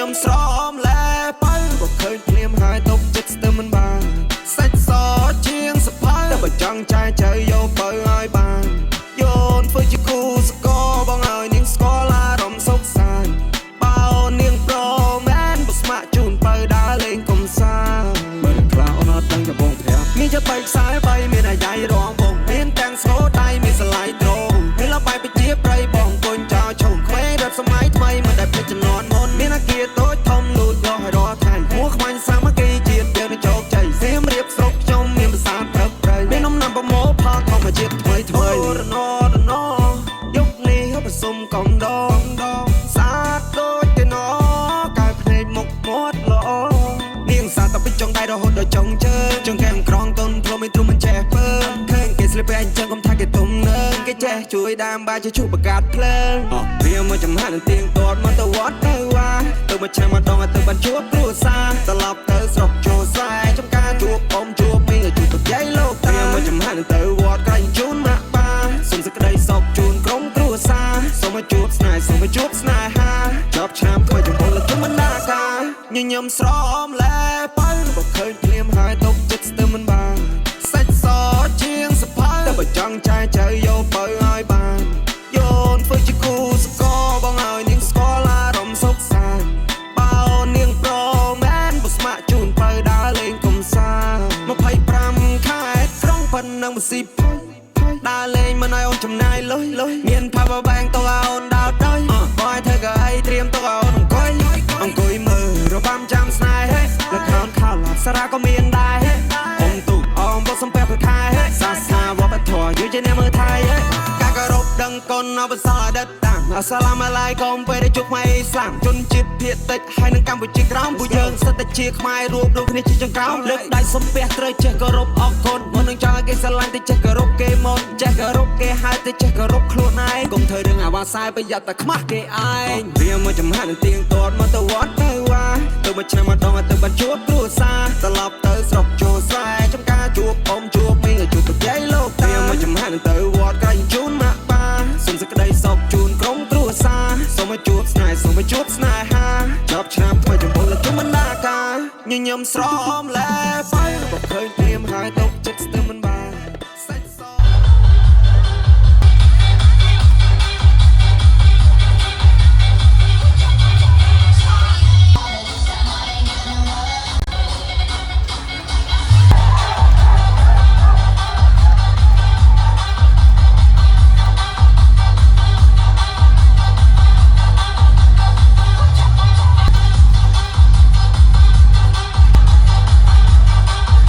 ញស្រមលែបើក៏ឃើញភ្លាមហើយតបចិត្តស្ទើរមិនបានសាច់សជាងសភៅតែបើចង់ចាយចៅយកបើឲ្យបានយោនធ្វើជាគូសកលបងឲ្យនាងស្គាល់អារម្មណ៍សុខសាន្តបើនាងប្រមែនបើស្ម័គ្រជូនបើដើរលេងកំសាន្តបើខ្លះអូនអត់ដឹងតែបងប្រាប់មានចិត្តបែកខ្សែបីមានអាយ៉ៃរងបងមានទាំងស្គរដៃមានស្លាយត្រង់ពេលឡើងបែកជាប្រៃបងកូនចោលឈុំក្មេងរត់សម័យថ្មីមិនដែលភ្លេចចំនួនមុនមានអាគារតូចធំលូតលាស់ឲ្យរាល់ថ្ងៃមួខ្មាញ់សាមគ្គីជាតិយើងនឹងជោគជ័យសៀមរៀបស្រុកខ្ញុំមានភាសាព្រឹកព្រៃមាននំណាំប្រមូលផលធម្មជាតិថ្មីថ្មីរណយុគនេះប្រសុំកំដងស្អាតដូចទៅណកែភ្នែកមុខមាត់ល្អនាងសាតទៅចង់ដៃរហូតដល់ចុងជើងចង់កែមក្រងតុនព្រមមិនទ្រុំមិនចេះពើឃើញគេស្លៀកពាក់អញ្ចឹងកុំថាគេទុំនឹងគេចេះជួយដាមបាយជួយជួបបង្កើតភ្លើងវាមកចំហានទៀងទាត់មកទៅវត្តទៅវ៉ាទៅមកឆ្នាំម្ដងទៅបានជួបគ្រួសារត្រឡប់ទៅស្រុកចូលស្រែចំការជួបអ៊ំជួបមីងជួបទុកយាយលោកតាវាមកចំហានទៅវត្តក្រែងជូនម៉ាក់បាសុំសេចក្តីសុខជូនក្រុមគ្រួសារសូមមកជួបស្នេហ៍សូមមកជួបស្នេហាចប់ឆ្នាំថ្មីចំពោះលជុំបណ្ដាការញញឹមស្រមលែបើបើឃើញភ្លាមហើយតបចិត្តស្ទើរមិនបានសាច់សជាងសភៅតែបើចង់ចាយចៅយកបើឲ្យបានយោនធ្វើជាគូសកលបងឲ្យនាងស្គាល់អារម្មណ៍សុខសាន្តបើនាងប្រមែនបើស្ម័គ្រជូនបើដើរលេងកំសាន្ត25ខែក្រុងប៉ុណ្ណឹងមិនស៊ីផុយដើរលេងមិនឲ្យអូនចំណាយលុយមាន power bank ទៅឲ្យអូនដើរទៅបើឲ្យធ្វើក៏អីត្រៀមទៅឲ្យអូនអង្គុយមើលរបាំចាំស្នេហ៍ល្ខោនខោសារ៉ាក៏មានដែរអ៊ំទូអ៊ំបោះសំពះប្រខែសាសនាវប្បធម៌យូរជាអ្នកមើលថៃការគោរពដឹងគុណអបសរអតីតតាំងអស្សាឡាមអាឡៃកុំពេលដែលជួបខ្មែរអ៊ីស្លាមជនជាតិភាគតិចហើយនឹងកម្ពុជាក្រោមពួកយើងសិតតែជាខ្មែររួបរวมគ្នាជាចង្ក្រោមលើកដៃសំពះត្រូវចេះគោរពអរគុណមុននឹងចង់ឲ្យគេស្រឡាញ់ទៅចេះគោរពគេមុនចេះគោរពគេហើយទៅចេះគោរពខ្លួនឯងកុំធ្វើរឿងអាវ៉ាសាយប្រយ័ត្នតែខ្មាស់គេឯងវាមកចំហានទៀងទាត់មកទៅវត្តទៅវ៉ាទៅមួយឆ្នាំម្ដងទៅបានជួបគ្រួសារត្រឡប់ទៅស្រុកចូលស្រែចំការជួបអ៊ំជួបមីងជួបប្រយាយលោកតាវាមកចំហានទៅវត្តក្រែងជូនម៉ាក់បាសុំសេចក្តីសុខជូនក្រុមគ្រួសារសូមមកជួបស្នេហ៍សូមមកជួបស្នេហាចប់ឆ្នាំថ្មីចំពោះលជុំបណ្ដាការញញឹមស្រមលែ